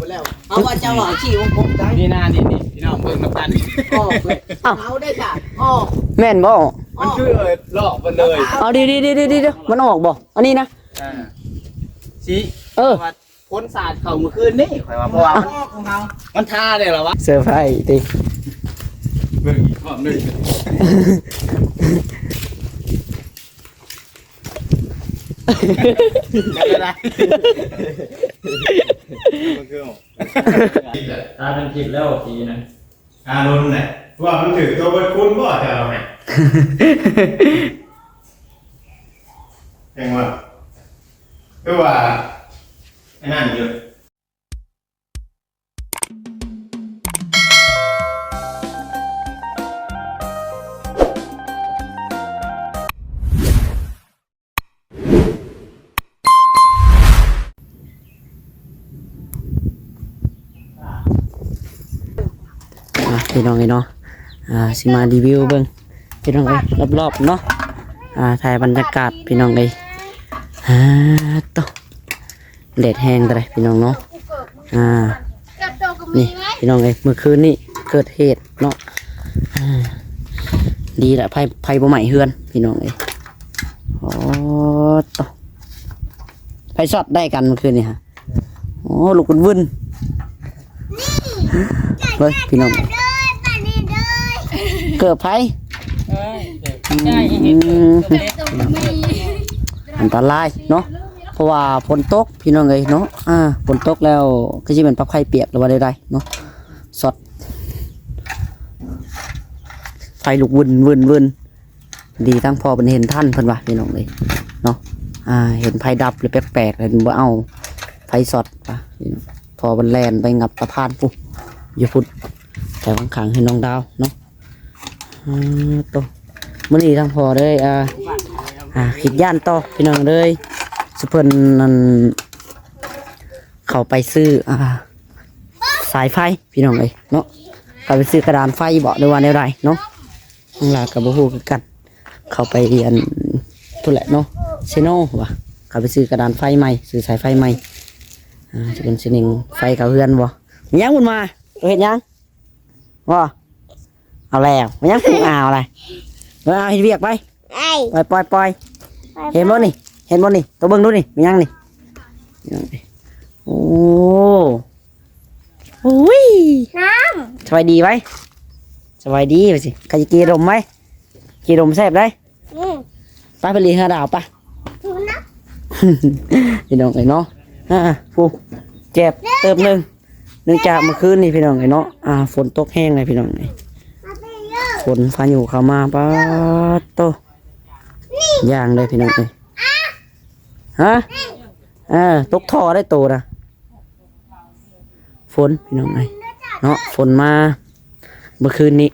แล้วเอาว่าเจ้าหล่อขี้วงกลมได้นี่นานี่พี่น้องเบิ่งน้ำตาลออกเลยเอาได้จ้ะออกแม่นบ่มันคือหลอกมันเลยเอาดีมันออกบ่อันนี้นะสิพ้นศาสตร์เขาเมื่อคืนนี่ข่อยว่าเพราะว่ามันท่าได้หรอวะเซอร์ไพรส์ติเบิ่งอีกรอบนึงไม่ได้มันคือตาเป็นคลิปแล้วทีนะโดนไหนว่ามันถือตัวเป็นคุณบ่จะเอาไงยังว่าคือว่าไอ้นั่นอยู่พี่น้องเนาะสิมารีวิวเบิ่งพี่น้องรอบๆเนาะถ่ายบรรยากาศพี่น้องต่อแดดแห้งอะไรพี่น้องเนาะนี่พี่น้องเมื่อคืนนี้เกิดเหตุเนาะดีแหละไฟบ่ไหม้เฮือนพี่น้องโอ้ต่อไฟช็อตได้กันเมื่อคืนนี่ฮะโอ้ลูกคุณวุ่นเฮ้ยพี่น้องเกิดไฟอันตรายเนาะเพราะว่าฝนตกพี่น้องเนาะฝนตกแล้วก็จะเป็นปลั๊กไฟเปียกหรือว่าใดๆเนาะสดไฟลุกวุ่นดีทั้งพอเป็นเห็นท่านเพิ่นว่าพี่น้องเนาะเห็นไฟดับหรือแปลกๆเลยบ่เอาไฟสดป่ะพอมันแลนไปงับตะพานปุ๊บอย่าพุดแต่ข้างๆให้น้องดาวเนาะตัวมื้อนี้ทั้งพอเลยขิดย่านต่อพี่น้องเลยสุเพิ่นนั่นเข้าไปซื้อสายไฟพี่น้องเลยเนาะเข้าไปซื้อกระดานไฟบ่หรือว่าแนวใดเนาะข้างหลังกับบ่ฮู้คือกันเข้าไปเรียนพุ่นแหละเนาะเซโน่ว่ะเข้าไปซื้อกระดานไฟใหม่ซื้อสายไฟใหม่จะเป็นเสนิงไฟกับเฮือนบ่ยังบุญมาเห็นยังว่าเอาแล้วยังผูกอะไรเอาให้เวียกไปปล่อยเห็นบ่นี่ตัวเบิ้งดูนี่ยังนี่โอ้ยน้ำสบายดีไหมสบายดีไปสิใครจะกีรมไหมกีรมแซ่บได้ไปไปเรียนดาวปะพี่น้องเนาะฟูเจ็บเติมหนึ่งจากเมื่อคืนนี่พี่น้องเนาะฝนตกแห้งเลยพี่น้องฝนพายุเข้ามาป้าโตย่างเลยพี่น้องฮะตกท่อได้โตนะฝนพี่น้องเนาะฝนมาเมื่อคืนนี้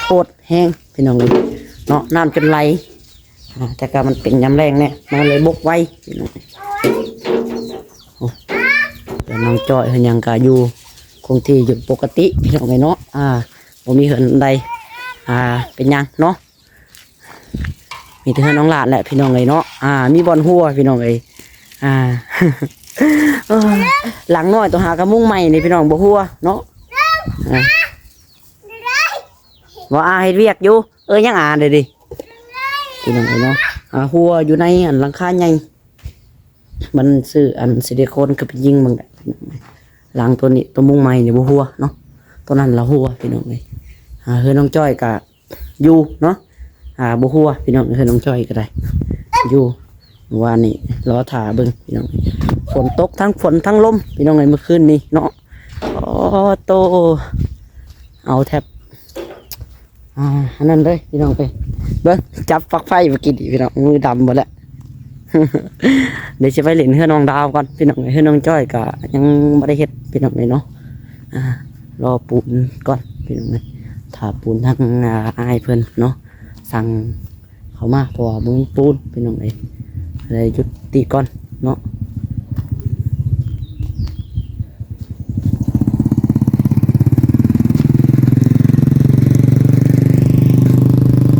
โคตรแห้งพี่น้องเลยเนาะน้ำจนไหลแต่ก็มันเป็นย้ำแรงเนี่ยมันเลยบกไว้พี่น้องแต่น้องจอยเห็นยังกะอยู่คงที่อยู่ปกติพี่น้องเนาะผมมีเหินใดเป็นยังเนาะมีแต่น้องหลานแหละพี่น้องเนาะมีบอลหัวพี่น้องหลังน้อยตัวหากระมุ้งใหม่นี่พี่น้องบ่หัวเนาะว่าเฮ็ดเวียกอยู่ยังเดี๋ยวดิพี่น้องเนาะหัวอยู่ในอันหลังคาใหญ่มันซื้ออันซิลิโคนก็ไปยิงมึงหลังตัวนี้ตัวมุ้งใหม่เนี่ยบ่หัวเนาะตัวนั้นละหัวพี่น้องเฮ้ยน้องจ้อยกะอยู่เนาะบ่หัวพี่น้องเฮ้ยน้องจ้อยก็ได้อยู่ว่านี่รอถ่าเบิ่งพี่น้องฝนตกทั้งฝนทั้งลมพี่น้องเมื่อคืนนี้เนาะโตเอาแทบอันนั้นเลยพี่น้องเบิ่งจับฝักไฟมากินพี่น้องมือดำหมดแล้วเดี๋ยวจะไปเล่นเฮือน้องดาวก่อนพี่น้องเฮือน้องจ้อยก็ยังไม่ได้เฮ็ดพี่น้องเลยเนาะรอปูนก่อนพี่น้องเลยถ้าปูนทางอายเพิ่นเนาะสั่งเขามาพอมึงปูนพี่น้องเลยเลยจุดตีก่อนเนาะ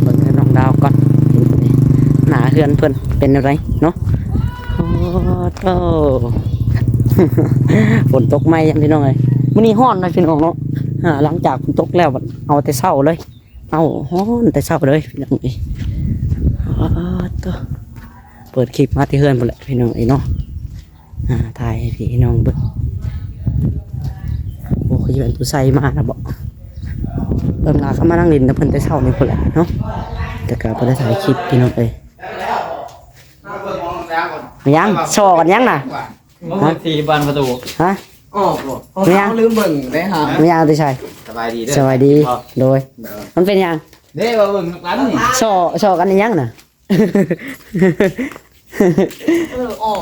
เบิ่งเฮือน้องดาวก่อนหนาเฮือนเพิ่นเป็นอะไรเนาะโอ้โห ฝนตกไหมพี่น้องเอ้ยมื้อนี้ร้อนนะพี่น้องเนาะหลังจากฝนตกแล้วบัดเอาแต่เช้าเลย เอาร้อนแต่เช้าเลยพี่น้องเอ้ยตัวเปิดคลิปมาที่เฮือนพุ่นแหละพี่น้องเอ้ยเนาะถ่ายให้พี่น้องเบิ่งโอ้คือจะเป็นผู้ใส่มาแล้วบ่เบิ่งลาเขามานั่งเล่นแต่เพิ่นแต่เช้านี่พุ่นแหละเนาะแต่ก็บ่ได้ถ่ายคลิปพี่น้องเอ้ยยังโชว์กันยังน่ะ มันสีบานประตู ฮะ อ๋อบ่เขาลืมเบิ่งได้ฮะ ไม่ยังติชัย สบายดีเด้อ สวัสดีโดยมันเป็นยัง เด้ว่าเบิ่งร้านนี่ โชว์กันยังน่ะ ออก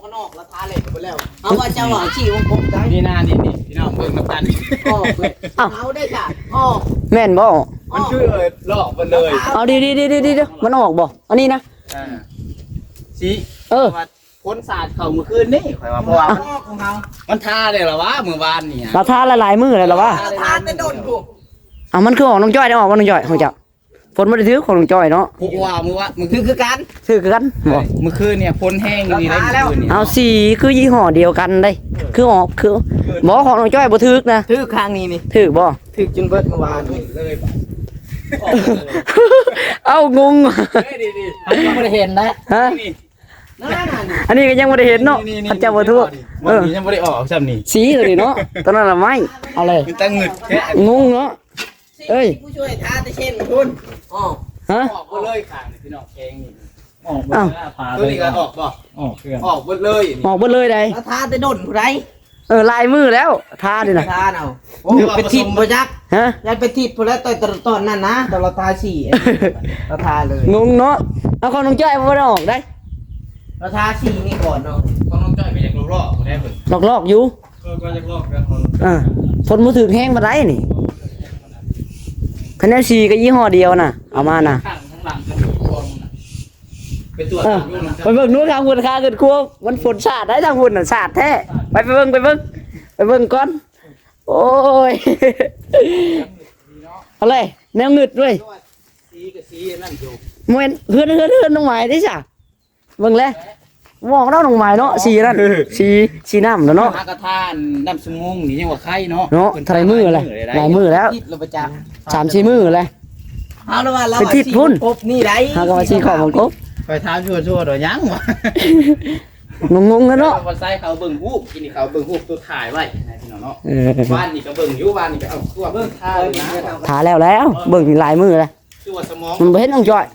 มันออกราคาเลยไปแล้วเอาว่าจะหวังฉี่วงกลมได้ นี่หน้านี่พี่น้องเบิ่งน้ำตาล ออกเลยเอาได้จ้ะออก แม่นบ่ มันคือหลอกมันเลย เอาดีมันออกบ่อันนี้นะ สิว่าพ้นศาสตร์เข้าเมื่อคืนนี่ข่อยว่าเพราะว่า ออกของเรา มันท่าได้หรอวะมื้อวานนี่ เราทาหลายๆมื้อเลยเหรอวะ ราคาจะโดนกู เอามันคือออกน้องจ้อยได้ออกบ่น้องจ้อยของเจ้าฝนบ่ได้ถือของน้องจ้อยเนาะ พวกว่ามื้อว่ามึง คือกัน ถือกันบ่ เมื่อคืนเนี่ยพ้นแห้งนี่ได้เมื่อคืนนี่ เอาสีคือยี่ห้อเดียวกันได้คือออกคือบ่ของน้องจ้อยบ่ถือนะ ถือข้างนี้นี่ ถือบ่ ถือจนเบิดเมื่อวาน เลย เอ้างง ดี อันนี้ไม่ได้เห็นนะ ฮะ นี่ นั่น อันนี้ก็ยังบ่ได้เห็นเนาะพระเจ้าบ่ถูก วันนี้ยังไม่ได้ออกซ้ำนี่ สีตัวนี้เนาะตอนนั้นละไม่เอาเลย คือตั้งเงินแค่ งงเนาะเอ้ย ผู้ช่วยทาตะเช่นคุณอ๋อ ฮะ ออกหมดเลยค่ะพี่น้องแกงนี่ ออกหมด อ้าว แล้วพา ตัวนี้ก็ออกบ่ ออกเครื่อง ออกหมดเลย ออกเบิดเลยได้ ราคาจะโดนผู้ใด ลายมือแล้วทาดิน่ะ ทาเอาโอ้เป็นทิพย์ประยักษ์ ฮะ ยันเป็นทิพย์พอแล้วตอนนั้นนะตอนเราทาฉี่เราทาเลย งงเนาะเอาของน้องจ้อยบ่ได้ออกได้ เราทาฉี่นี่ก่อนเนาะ ต้องน้องจ้อยไปยังรอบๆบ่ได้เพิ่น ลอกๆอยู่ ก็จะลอกกันคน ฝนบ่ถึกแห้งบ่ได้นี่คะแนนสีก็ยี่ห้อเดียวน่ะเอามาน่ะ ข้างทั้งหลังก็ถูกกองน่ะไปตรวจ เออ ดูนะ ไปเบิ่งนู้นทางหุ่นคาเกิดครัวมันฝนสาดได้ทางหุ่นน่ะสาดแท้ไปเบิ่งก่อนโอ้ยเอาเลยแนวงึดด้วย สีกับสีนั่นอยู่ มวยเฮือนน้องหมายได้จ้ะเบิ่งเลยมองแล้วน้องหมายเนาะสีนั่นสีน้ำแล้วเนาะ หากระทานน้ำสมุงนี่ยังว่าไข่เนาะ เนาะทะเลมือเลยหลายมือแล้ว ทิพย์เราประจักษ์ 3-4มือเลย เอาละว่าเรา เป็นทิศพุ่น กบนี่ได้ หาก็ว่าสีของของกบ ไปถามชั่วๆดอกยังวะ งงๆแล้วเนาะ วันไซเขาเบิ่งรูปกินนี่เขาเบิ่งรูปตัวถ่ายไว้นะพี่น้องเนาะ เออ บ้านนี่ก็เบิ่งอยู่บ้านนี่ก็เอาตัวเบิ่งถ่ายนะ ถาแล้วเบิ่งหลายมือเลย คือว่าสมอง มันบ่เห็นน้องจ้อย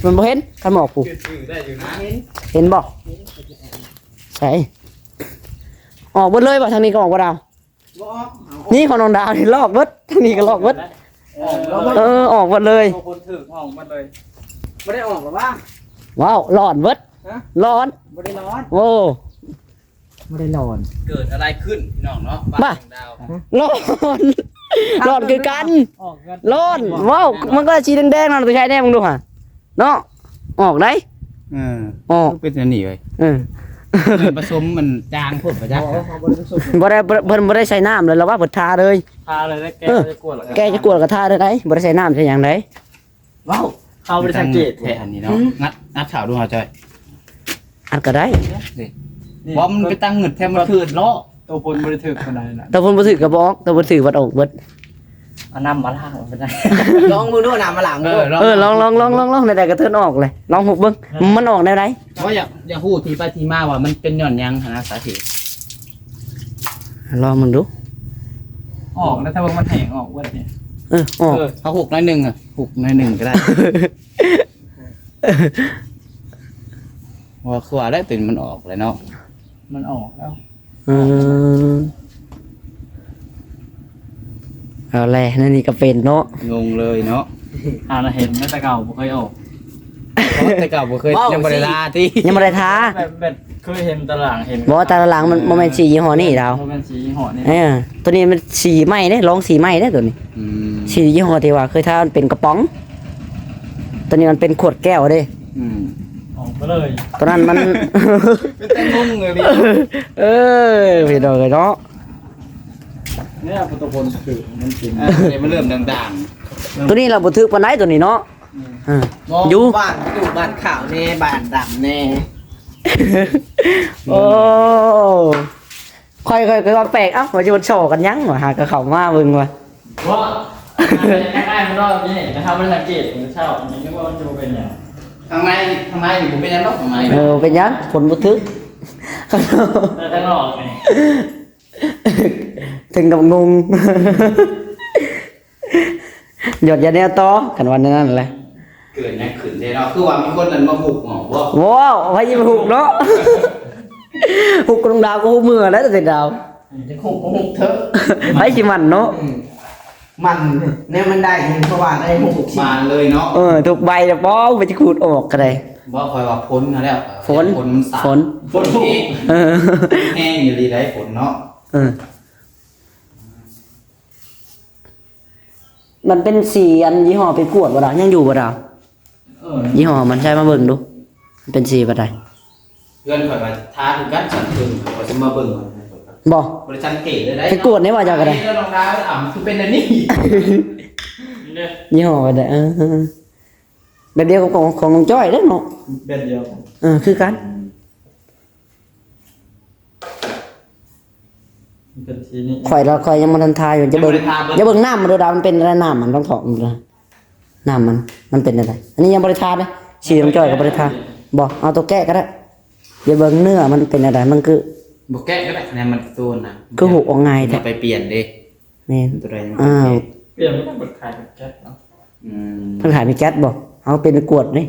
มันบ่เห็นคันหมอกผู ชื่อได้อยู่นะ เห็นบ่ใช่ออกเบิดเลยบ่ทางนี้ก็ออกบ่ดาวนี่ของน้องดาวนี่ลอกเบิดทางนี้ก็ลอกเบิดออกเบิดเลย คนถือห้องมันเลย ไม่ได้ออกหรอวะ ว้าวร้อนเบิดร้อน ไม่ได้ร้อน โอ้ ไม่ได้ร้อน เกิดอะไรขึ้นพี่น้องเนาะบ้านดาว ร้อนร้อนคือกัน ออกกัน ร้อนว้าวมันก็สีแดงๆนั่นตัวใช้แน่มึงดูห่ะเนาะออกได้ออก เป็นอันนี้เว้ย ผสมมันจางพวกประจักษ์ บ่ได้เพิ่นบ่ได้ใส่น้ำเลยแล้วว่าเพิ่นทาเลย พาเลยแล้วแกจะกลัวหรอ แกจะกลัวก็ทาได้ไหนบ่ได้ใส่น้ำใส่หยังได ว้าว เขาไปสังเกต แทนนี่เนาะงัดข่าวดูหาใจ อันก็ได้ ว่ามันไปตั้งเงินแทนมันคืนล้อ ตัวบนบริถึกคนไหนนะ แต่เพิ่นบ่ถือก็บ่ออกแต่เพิ่นถือวัดออกเบิด เอาน้ำมาล้างมันได้ ลองมือดูหนามาหลังดู ลองได้ก็เทินออกเลยลองหุบเบิ่งมันออกได้ไหน เพราะอยากพูดทีไปทีมาว่ามันเป็นหย่อนยังหาสาเหตุ ลองมึงดู ออกแล้วถ้าว่ามันแห้งออกเว้ยเนี่ย ออก เขาหุกน้อยหนึ่งอ่ะหุกน้อยหนึ่งก็ได้ว่าคือว่าได้เป็นมันออกเลยเนาะ มันออกแล้ว เอาแหละนั่นนี่ก็เป็นเนาะ งงเลยเนาะ เห็นไม่แต่เก่าบ่เคยออก แต่เก่าบ่เคยยังบ่ได้ลาที่ ยังบ่ได้ทา แบบเคยเห็นตารางเห็น บ่แต่ละหลังมันบ่แม่นสียี่ห้อนี้ดาว มันเป็นสีห่อนี่ ตัวนี้มันสีไหม้เด้ลองสีไหม้เด้ตัวนี้สียี่ห้อที่ว่าเคยทามันเป็นกระป๋อง ตัวนี้มันเป็นขวดแก้วเด้ ออกมาเลย ตัวนั้นมัน เป็นแต่งงเลยดิ พี่น้องเนาะ เนี่ยพุทธพลคือมันจริง เลยมันเริ่มด่าง ตัวนี้เราบ่ทึกปานใดตัวนี้เนาะอยู่ บ้านอยู่บ้านขาวแน่บ้านดำแน่ โอ้ ค่อยว่าแปลกเอ้าว่าจะมันโชว์กันยังวะหากระเขามาเบิ่งว่ะ ว่าง่ายๆมันรอบนี้นะครับมันสังเกตมันเช่ามันนึกว่ามันจะเป็นอย่าง ทางในนี่ผมเป็นยังไงทางใน เป็นยังผลบ่ทึก แต่ข้างนอกไง ถึงกับงง หยดยาแนวต่อกันวันนั้นแหละ เกิดยังขึ้นได้เนาะคือว่ามีคนนั้นมาบุกหมอว่า ว้าวไว้ยิงหุกเนาะ หุกกระดงดาวก็หุกมือแล้วแต่ดาว จะคุกก็คุกเถอะ ไว้ชิมันเนาะ มันเนี่ยมันได้เพราะว่าได้หก มาเลยเนาะ ถูกใบแล้วป้อไปจะขูดออกก็ได้ ว่าคอยว่าพ้นมาแล้ว ฝน ฝนมันสาด ฝน ฝนแห้ง เออ แห้งอยู่ดีได้ฝนเนาะ เออมันเป็นสีอันยี่ห้อไปกวดบ่ดายังอยู่บ่ดายี่ห้อมันใช้มาเบิ่งดูมันเป็นสีบ่ได้ เพื่อนคอยมาท้าถึงกันฉันถึงเขาจะมาเบิ่ง บ่ บริษัทเก๋เลยได้ ไปกวดได้ว่าจะก็ได้ เรื่องรองดาวคือเป็นอันนี้ ยี่ห้อบ่ได้แบบเดียวกับของน้องจ้อยเด้อเนาะ เป็นเดียว คือกัน เป็นทีนี้ ข่อยยังบ่ทันทายอยู่จะเบิ่งอย่าเบิ่งน้ำมันดูดามันเป็นอะไรน้ำมันต้องถอดมันนะน้ำมันเป็นอะไรอันนี้ยังบ่ได้ทาเด้สีน้องจ้อยก็บ่ได้ทาบ่เอาตัวแก้ก็ได้อย่าเบิ่งเนื้อมันเป็นอะไรมันคือ บุกแก้ก็ได้คะแนนมันโซนนะ คือหุกออกง่ายแท้ ไปเปลี่ยนดิ แม่น ตัวใดยัง อ้าว เปลี่ยนไม่ต้องกดขายแบบแก๊สเนาะ เพิ่นขายมีแก๊สบ่เอาเป็นกวดนี่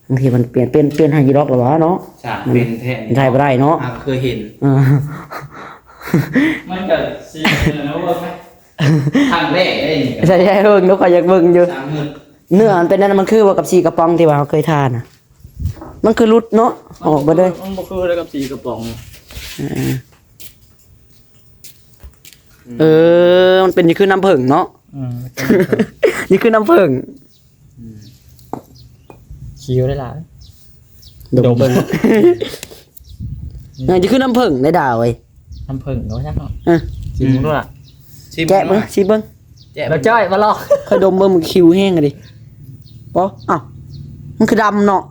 บางทีมันเปลี่ยนให้ยีดอกหรอวะเนาะ ฉากเป็นแท้ ใช่บ่ได้เนาะ เคยเห็น เออ มันกับซีนะเวิร์กไหม ทางแรกได้ ใช่เบิ่งเนาะข่อยอยากเบิ่งอยู่ สามหมื่น เนื้อมันเป็นนั่นมันคือว่ากับสีกระป๋องที่ว่าเราเคยทานน่ะมันคือรุดเนาะออกบ่เลย มันบ่คือได้กับสีกระป๋อง มันเป็นนี่คือน้ำผึ้งเนาะ นี่คือน้ำผึ้ง คิวได้หลาย ดมเบิ่งนี่คือน้ำผึ้งได้ดาวเว้ย น้ำผึ้งเนาะใช่ไหม เออ ชิมด้วยล่ะ แกะเบิ่งสิเบิ่ง แล้วจ้อยมาลอก ค่อยดมเบิ่งมันคิวแห้งอะดิบ่อ้าวมันคือดำเนาะ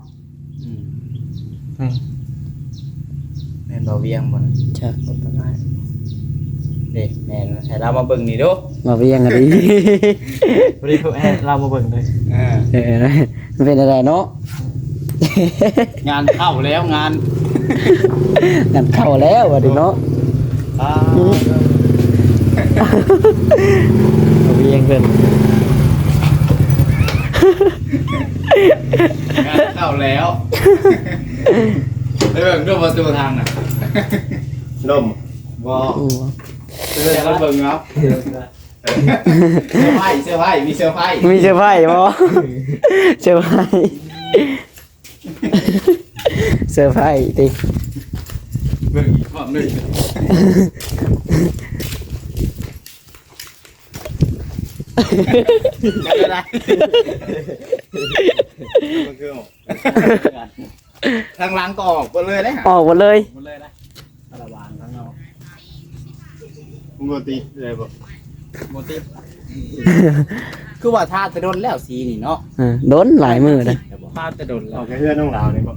แม่นบ่เวียงบ่ ใช่ เด็กแม่นให้เรามาเบิ่งนี่ดู มาเวียงอะดิ วันนี้เพื่อนเรามาเบิ่งเลย มันเป็นอะไรเนาะ งานเข้าแล้วงาน นั่นเข้าแล้วอะดิเนาะ เราเวียงเกิน งานเข้าแล้วไปเบิ่งดูประตูทางน่ะ นม บ่ อือ เดี๋ยวเราเบิ่งเนาะเสื้อผ้ามีเสื้อผ้า มีเซอร์ไพรส์บ่เซอร์ไพรส์เซอร์ไพรส์ติ เบิ่งอีกรอบหนึงไม่ได้ มันคือ ทางหลังก็ออกไปเลยนะ ออกหมดเลย หมดเลยนะตะละวานทั้งนอก มึงโกตีเลยบ่ โมติฟ คือว่าท่าจะโดนแล้วสีนี่เนาะ โดนหลายมือเลย พลาดจะโดน อ แล้ อ ว กแค่เพื่อนน้องลาวนี่บ่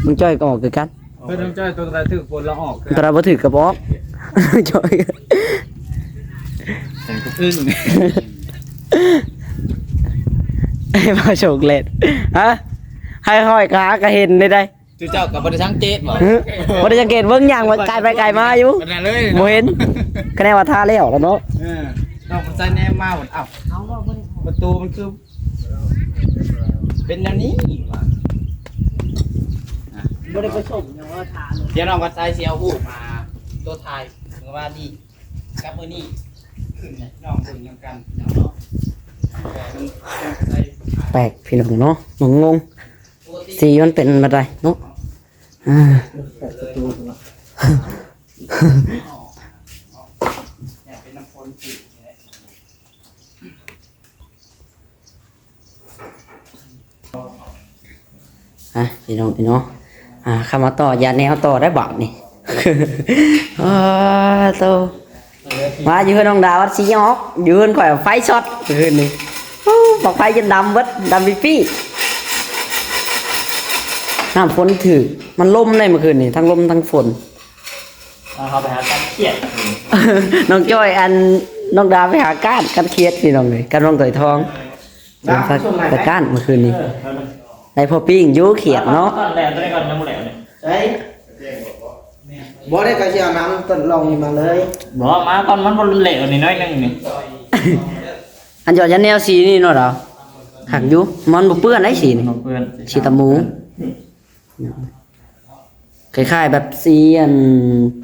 มึงจ้อยก็ออกคือกัน เพื่อนต้องจ้อยตัวกระถือฝนแล้วออก ตราบ่ถือกระบอก จ้อย แต่ก็อึ้ง ไอ้มาโชคเล็ดฮะให้ห้อยขาก็เห็นได้ได้ จุเจ้ากับบริษัทเจ็ดบ่ บ่ได้สังเกตเบิ่งอย่างว่าไกลไปไกลมาอยู่ ขนาดเลย บ่เห็นคะแนนว่าท่าแล้วแล้วเนาะ นอกมันใส่แนมมาหมดอ้าวประตูมันคือ เป็นแนวนี้ว่ะ บ่ได้ผสมอย่างว่าทาน เดี๋ยวน้องวัดไซเซียวหูมาตัวไทยถึงว่านี่กับมือนี่ขึ้นเนี่ยน้องขึ้นยังกันเนาะมันใส่ แปลกพี่น้องเนาะงง ปกติ สีมันเป็นบันไดเนาะอ่า เนี่ยเป็นน้ำฝนสีเนี่ย พี่น้องเข้ามาต่อยาแนวต่อได้บักนี่ โตมาอยู่เฮือนน้องดาววัดสีออกอยู่เฮือนข่อยไฟช็อตอยู่เฮือนนี่บอกไฟจนดำเบิดดำปี้น้ำฝนถือมันล่มเลยเมื่อคืนนี่ทั้งลมทั้งฝน เอาเขาไปหาการเครียด น้องจ้อยอันน้องดาไปหาก้านกันเครียดพี่น้องเลยกันน้องต่อยทองแต่ก้านเมื่อคืนนี้ได้พอปิ้งยูเขียดเนาะ ตอนแรกตัวนี้ก่อนน้ำแหลวเนี่ย ใช่บ่ได้กระเชียวน้ำต้นลองมาเลย บอกมาตอนมันบนเหลวนี่น้อยนึงนี่ อันยอดยันแนวสีนี่เนาะเหรอหักอยูมันบ่เปื้อนได้สีนี่ เพื่อน สีตะหมูคล้ายๆแบบสีอัน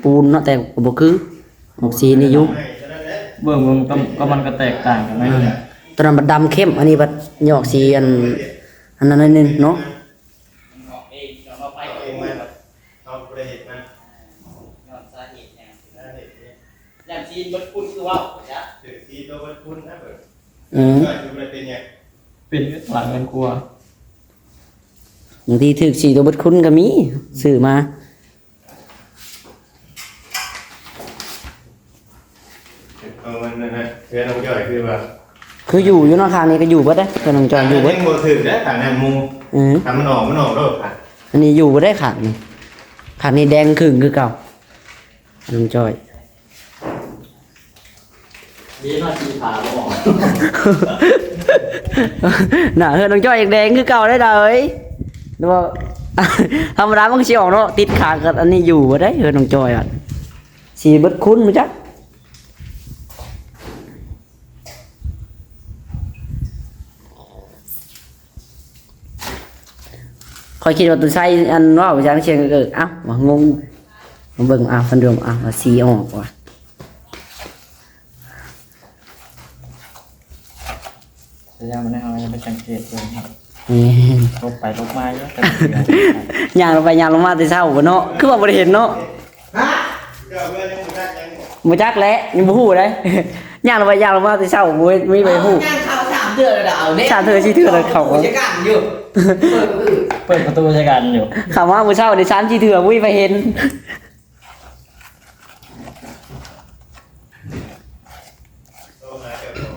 ปูนเนาะแต่ก็บ่คือออกสีนี่อยุ เบิ่งก็มันก็แตกต่างกันไหม ตอนนั้นบัดดำเข้มอันนี้บัดยอกสีอันนั้นนิดนึงเนาะ ออกเองเราไป เอา เอ เอง ง มา มา เอาประเหตุมัน ย้อนสาเหตุเนี่ย นะเหตุนี้ อย่างจีนบดคุณคือว่าจ้ะ ถือทีตัววัดคุณนะเบิด อืม ก็คือมันเป็นไง เป็นหลังกันกลัว บางทีถึกสีตัวเบดคุณก็มีซื้อมา มันนะเพื่อนน้องจ่อยคือแบบ คืออยู่เนาะทางนี้ก็อยู่เบิดเด้อเพิ่นน้องจอยอยู่เบิด ยังบ่ถึงนะฐานนั้นมู ทำมันออกแล้วค่ะ อันนี้อยู่บ่ได้ขังนี่ขังนี่แดงครึ่งคือเก่าน้องจอย ดีน่าชีผาบ่ออก น่ะเฮือนน้องจอยยังแดงคือเก่าได้เด้อเอ้ยดูว่า ธรรมดามันก็สิออกเนาะติดขางกับอันนี้อยู่บ่ได้เฮือนน้องจอยอ่ะสีเบิดคุ้นมั้ยจ๊ะคอยคิดว่าตัวใช้อันว่าไปจางเชียงเอ้าว่างงมาเบิ่งเพิ่นเดิมว่าสีออกว่ะ พยายามมันให้เอาไปสังเกตเลยครับ นี่ ลบไปลบมาเยอะแต่ ย่างลงไปย่างลงมาแต่เช้าบ่เนาะคือว่าบ่ได้เห็นเนาะ ฮะ เดี๋ยวเพื่อนยังบ่ได้ยัง บ่จักแหละยังบ่ฮู้เด้ ย่างลงไปย่างลงมาแต่เช้าบ่มีไปฮู้ งานข่าว3เดือนแล้วเอาเนี่ย สามเทื่อสี่เทื่อแล้วเขา จะกันอยู่ เปิดประตูใช้กันอยู่ เข้ามามื้อเช้าได้3 4เทื่อบ่มีไปเห็น โตมาเจ้าของ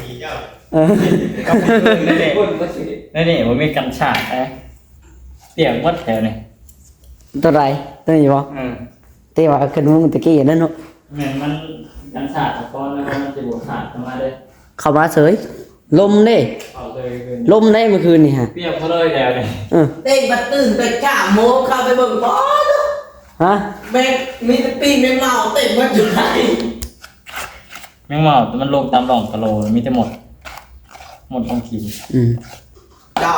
มีเจ้า เออ ก็เป็นเด็กนี่ผมมีกันฉากไอ้เตียงวัดแถวนี่ ตัวใดตัวนี้บ่ อืม แต่ว่าขึ้นมึงตะกี้นั่นเนาะ เหมือนมันกันฉากก้อนแล้วมันจะบวกขาดมาเลย เข้ามาเฉยลมเด้ เอาเลยคืน ลมได้เมื่อคืนนี่ฮะ เปียกเขาเลยแล้วนี่ เออ เต้นบัดตื่นไป9 โมงเข้าไปเบิ่งบ่ ฮะ แม่งมีแต่ปีนแม่งเมาเต้นมาอยู่ไหน แมงเมาแต่มันลงตามหล่องตะโลมีแต่หมดของทีม อืม เจ้า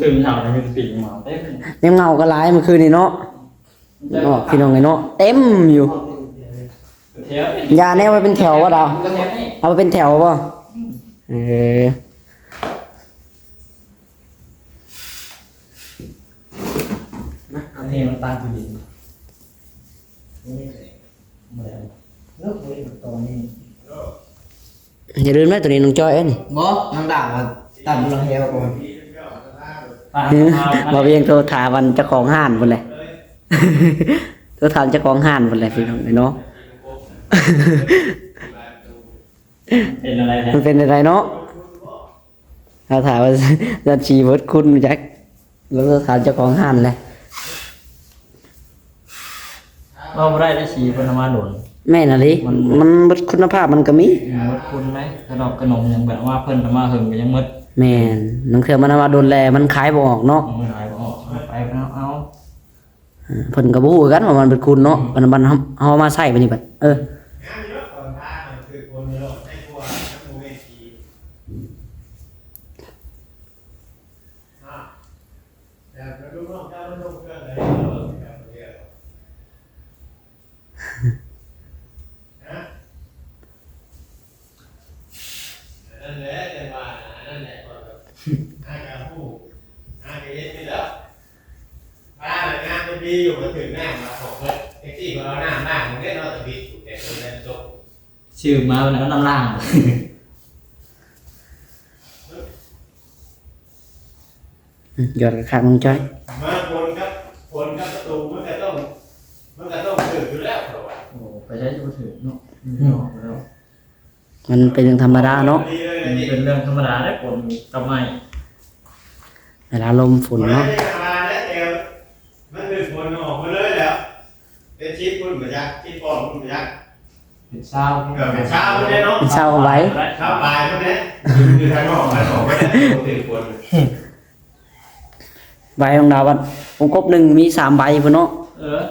ตื่นเช้าแล้วมีปีกเมาเต็ม ยังเมาก็หลายเมื่อคืนนี่เนาะเนาะพี่น้องไงเนาะเต็มอยู่ เที่ยวย าแนวไว้เป็นแถวว่าดาว ก็เที่ยวนี่ เอาไปเป็นแถวป่ะเออ อันนี้มันตามที่ดิน อย่าลืมนะตัวนี้น้องจ้อยเอ้ยนี่ บ่น้องด่ามาตัดลงเฮวก่อน บอกเพียงโทรถามวันเจ้าของห้านคนเลย โทรถามเจ้าของห้านคนเลยพี่น้องเนาะ เป็นอะไรนะ มันเป็นอะไรเนาะเราถามว่า จะชีวิตคุณแจ็คแล้วก็ถามเจ้าของห้านเลย เราไม่ได้ฉีพนมาโดน แม่น่ะลิมันเบิดคุณภาพมันก็มี มดคุณไหมขนมยังแบบว่าเพิ่นมาหึงก็ยังมด แม่นนังเถื่อมันเอามาโดนแลมันขายบ่ออกเนาะ มันหายบ่ออกไปเอา เพิ่นก็บ่ฮู้กันว่ามันเป็นคุณเนาะมันเอามาใช้ไปนี่บัดงานเยอะตอนท้ามันคือคนมีโรคในครัวนักมูเวทีเดี๋ยวดูน้องเจ้าลูกเพื่อนเลยนั่นแหละแต่ว่านั่นแหละก็อาการผู้อาการเย็นนี่แล้วบ้านงานมันดีอยู่มาถึงหน้ามาของเลยแท็กซี่ของเราหน้าบ้านมันได้เราแต่บิดถูกแต่ตัวนั้นจบ ชื่อมาวันนั้นน้ำล่าง ยอดกระคักน้องจ้อย มาคนกับประตูมันก็ต้องถืออยู่แล้ว โอ้ไปใช้ยูถือเนาะ มันเป็นเรื่องธรรมดาเนาะ เป็นเรื่องธรรมดาได้ผลกับไม่ เวลาลมฝนเนาะ มันดึก คนออกมาเลยแล้วเป็นชิปพุ่นมาจากชิปปอนพุ่นมาจาก เป็นเช้า เป็นเช้าพุ่นเนี่ยเนาะ เป็นเช้าไว้ เช้าปลายพุ่นเนี่ยอยู่ทางนอกมาออกไม่ได้ตื่นคน ใบของดาววันวงกบหนึ่งมี3ใบพุ่นเนาะ เออ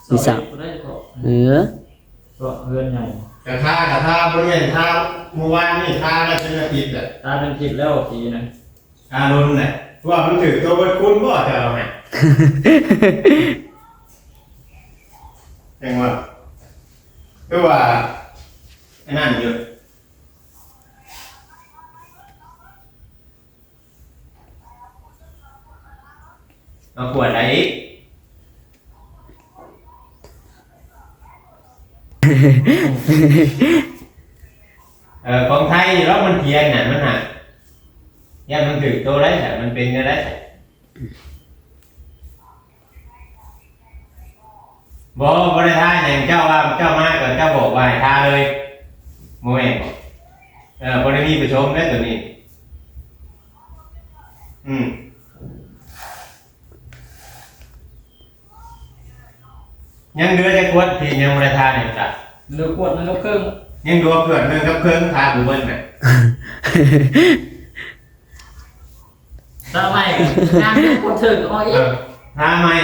มีสาม ได้ก็ เออ ก็เฮือนใหญ่ กระทาบริเวณท่าเมื่อวานนี่ท่าแล้วเป็นอาทิตย์แหละ ตาเป็นทิพย์แล้วทีนึง ท่ารุนเนี่ยว่ามันถือตัวเป็นคุณบ่จะเอาไงเองว่าคือว่าไอ้นั่นอยู่เอาขวดอะไรอีกของไทยแล้วมันเทียนน่ะมันหักย่ามันถือตัวได้แต่มันเป็นก็ได้บ่ได้ท่าอย่างเจ้าว่าเจ้ามาก่อนเจ้าบอกว่าให้ท่าเลยโมเองบ่ได้มีประชมได้ตัวนี้ยังเดือจะกวดที่ยังบ่ได้ท่าเนี่ยจ้ะ เลือกขวดนึงก็ครึ่ง ยังดูเกิดเรื่องกับเครื่องทาบูเบิ้ลน่ะ ทำไมงานขวดถึงอ๋ออีก ทาใหม่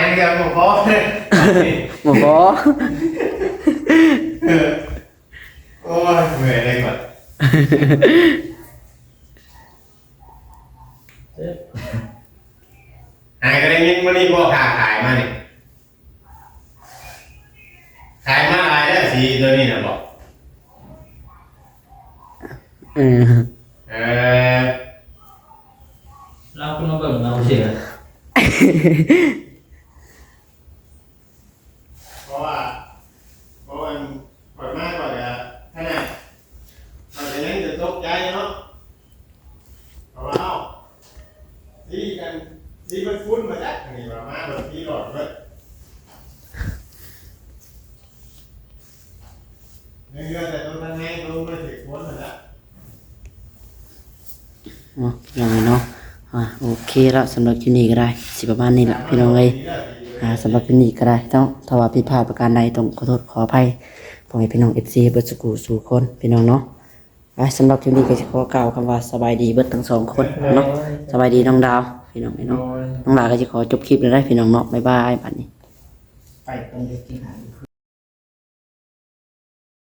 อันเดียวบ่พอ บ่พอ โอ้ยเหนื่อยเลยก่อนก็ได้ยินวันนี้พ่อค้าขายมาเนี่ยขายมาอะไรแล้วสีตัวนี้นะบอก เออ เราคุณมาเบิ่งเราเสีย เพราะว่าเปิดมากกว่าจะขนาดเราจะเล่นจะตกใจเนาะเพราะว่าดีกันดีมันฟุ้นมาจากนี่มาแบบดีหลอดเลยเงื่อนแต่ตัวทั้งแง่ตัวมันถึงฟุ้นมาแล้ว เนาะยังไงเนาะโอเคแล้วสำหรับคลิปนี้ก็ได้สิประมาณนี้แหละพี่น้องเอ้ยสำหรับคลิปนี้ก็ได้ต้องถ้าว่าผิดพลาดประการใดต้องขอโทษขออภัยพ่อแม่พี่น้อง FC เบิดสุขุสู่คนพี่น้องเนาะสำหรับคลิปนี้ก็ขอกล่าวคำว่าสบายดีเบิดทั้งสองคนเนาะสบายดีน้องดาวพี่น้องเนาะน้องลาก็จะขอจบคลิปเลยได้พี่น้องเนาะบ๊ายบายบัดนี้ ไปตรงเด็กที่หา